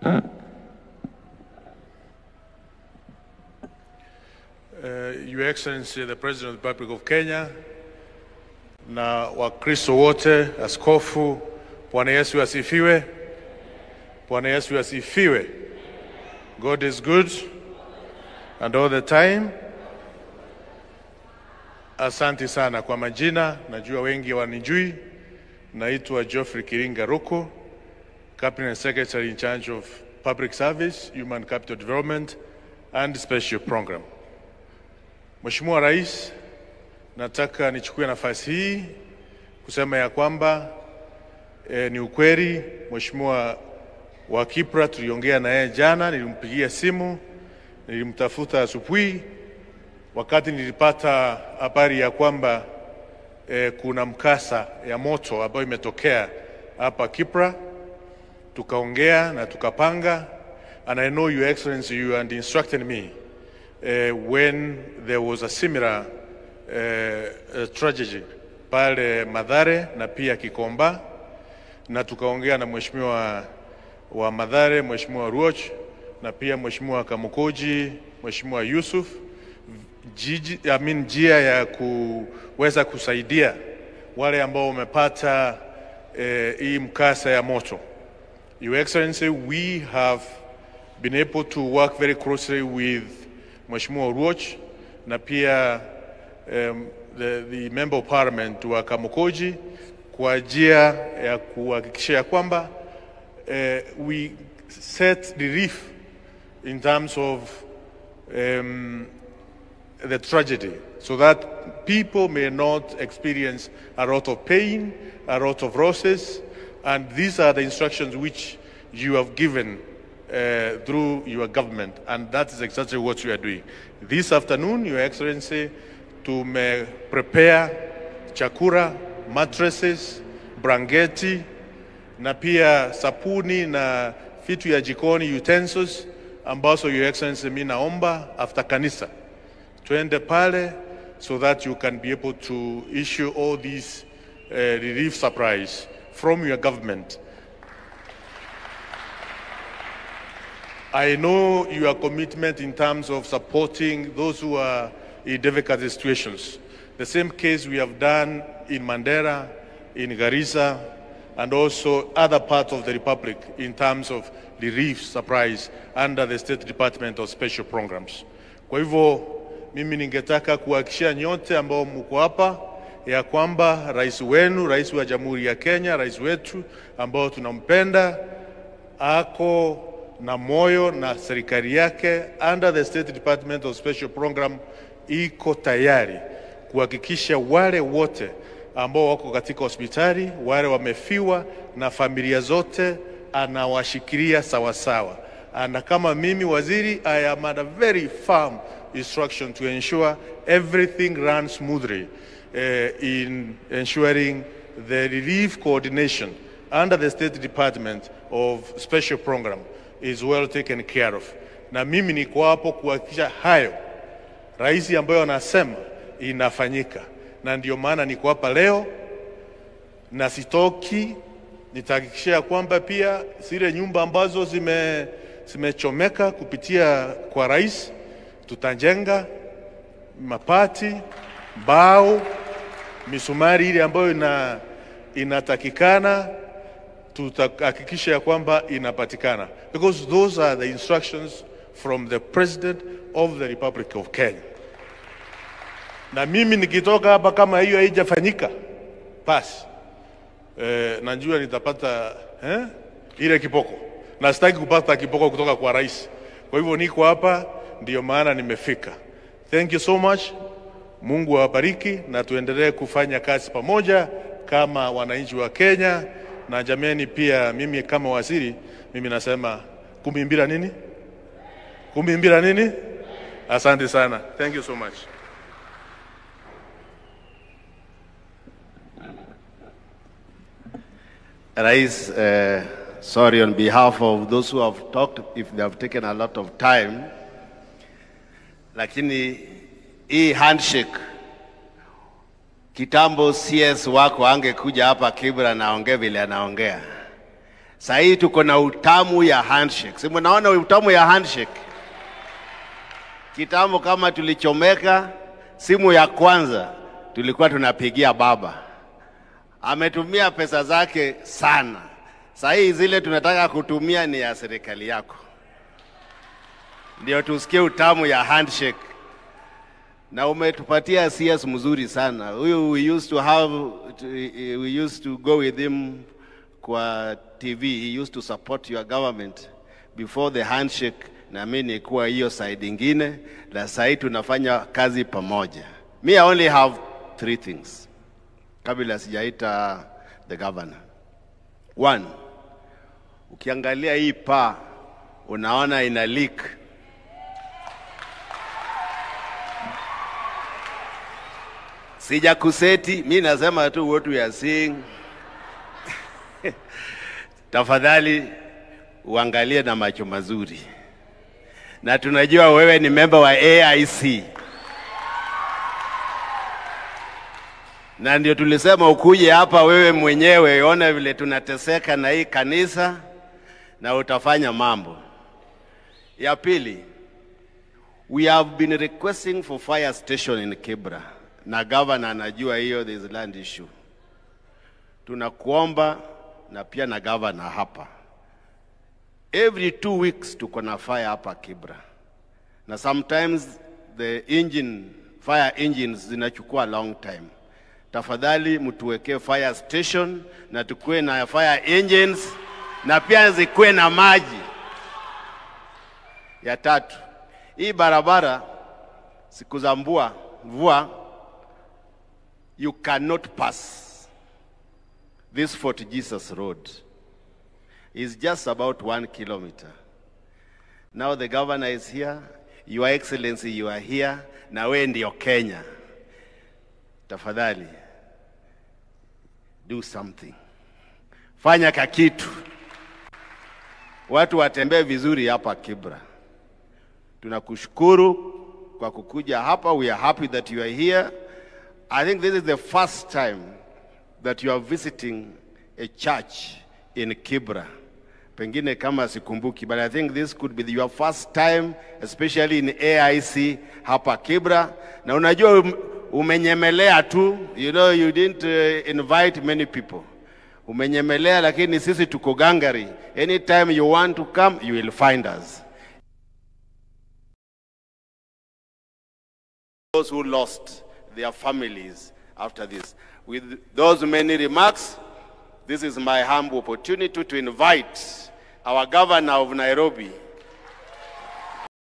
Your Excellency, the President of the Republic of Kenya, na Wakristo wote, askofu, Bwana Yesu asifiwe. Bwana Yesu asifiwe. God is good and all the time. Asante sana kwa majina, najua wengi wanijui. Naitwa Geoffrey Kiringa Roko, Cabinet Secretary in charge of Public Service, Human Capital Development and Special Program. Mheshimiwa Rais, nataka nichukue nafasi hii kusema ya kwamba ni ukweli Mheshimiwa wa Kipra tuliongea na yeye jana, nilimpigia simu, nilimtafuta asubuhi wakati nilipata habari ya kwamba kuna mkasa ya moto ambayo imetokea hapa Kipra. Tukaongea na tukapanga, and I know Your Excellency you had instructed me when there was a similar tragedy pale Mathare na pia Kikomba, na tukaongea na Mheshimiwa wa Mathare, Mheshimiwa Ruoch, na pia Mheshimiwa Kamukoji, Mheshimiwa Yusuf, njia ya kuweza kusaidia wale ambao wamepata hii mkasa ya moto. Your Excellency, we have been able to work very closely with Mheshimiwa Ruoch na pia the Member of Parliament wa Kamukoji kwa njia ya kuhakikisha kwamba we set relief in terms of the tragedy, so that people may not experience a lot of pain, a lot of losses, and these are the instructions which you have given through your government, and that is exactly what you are doing. This afternoon, Your Excellency, to prepare chakula, mattresses, blanketi, na pia sapuni na vitu ya jikoni, utensils, ambazo Your Excellency mimi naomba after kanisa tuende pale so that you can be able to issue all these relief supplies from your government. I know your commitment in terms of supporting those who are in difficult situations. The same case we have done in Mandera, in Garissa, and also other parts of the Republic in terms of relief supplies under the State Department of Special Programs. Kwa hivyo, mimi ningetaka kuhakikishia nyote ambao mko hapa ya kwamba rais wenu, rais wa Jamhuri ya Kenya, rais wetu ambao tunampenda, ako na moyo na serikali yake under the State Department of Special Program iko tayari kuhakikisha wale wote ambao wako katika hospitali, wale wamefiwa na familia zote anawashikilia sawa sawa. Na kama mimi waziri, I am at a very firm instruction to ensure everything runs smoothly in ensuring the relief coordination under the State Department of Special Program is well taken care of. Na mimi niko hapo kuhakikisha hayo rais ambayo anasema inafanyika, na ndio maana niko hapa leo na sitoki. Nitahakikisha kwamba pia zile nyumba ambazo zimechomeka kupitia kwa rais tutajenga mapati, mbao, misumari ile ambayo inatakikana tutahakikisha kwamba inapatikana, because those are the instructions from the President of the Republic of Kenya. Na mimi nikitoka hapa kama hiyo haijafanyika, basi najua nitapata ile kipoko, na sitaki kupata kipoko kutoka kwa rais. Kwa hivyo niko hapa, ndio maana nimefika. Thank you so much. Mungu awabariki na tuendelee kufanya kazi pamoja kama wananchi wa Kenya. Na jameni, pia mimi kama waziri, mimi nasema kumimbira nini? Kumimbira nini? Asante sana. Thank you so much. Rais, sorry on behalf of those who have talked if they have taken a lot of time, lakini hii handshake kitambo CS wako angekuja hapa Kibra na ongea vile anaongea. Sasa tuko na utamu ya handshake. Si mnaona utamu ya handshake? Kitambo kama tulichomeka, simu ya kwanza tulikuwa tunapigia baba. Ametumia pesa zake sana. Sasa zile tunataka kutumia ni ya serikali yako. Ndio tusikie utamu ya handshake. Na umetupatia CS mzuri sana. Huyu we used to go with him kwa TV. He used to support your government before the handshake. Na mimi nilikuwa hiyo side ingine, na sasa tunafanya kazi pamoja. Me, I only have 3 things. Kabla sijaita the governor. 1, ukiangalia hii paa unaona ina leak. Sija kuseti, mimi nasema tu what we are seeing. Tafadhali uangalie na macho mazuri. Na tunajua wewe ni member wa AIC. Na ndio tulisema ukuje hapa wewe mwenyewe uone vile tunateseka na hii kanisa na utafanya mambo. Ya pili, we have been requesting for fire station in Kibra. Na governor anajua hiyo there is land issue. Tunakuomba na pia na governor hapa. Every 2 weeks tuko na fire hapa Kibra. Na sometimes the fire engines zinachukua long time. Tafadhali mtuwekee fire station na tukue na fire engines na pia zikuwe na maji. Ya 3, hii barabara siku za mvua you cannot pass this Fort Jesus Road. It's just about 1 kilometer. Now the governor is here, Your Excellency, you are here, na wewe ndio Kenya. Tafadhali, do something. Fanya kakitu. Watu watembee vizuri hapa Kibra. Tunakushukuru kwa kukuja hapa. We are happy that you are here. I think this is the first time that you are visiting a church in Kibra. Pengine kama sikumbuki, but I think this could be your first time, especially in AIC hapa Kibra. Na unajua umenyemelea tu, you know, you didn't invite many people. Umenyemelea, lakini sisi tuko gangari. Anytime you want to come, you will find us. Those who lost their families after this. With those many remarks, this is my humble opportunity to invite our governor of Nairobi,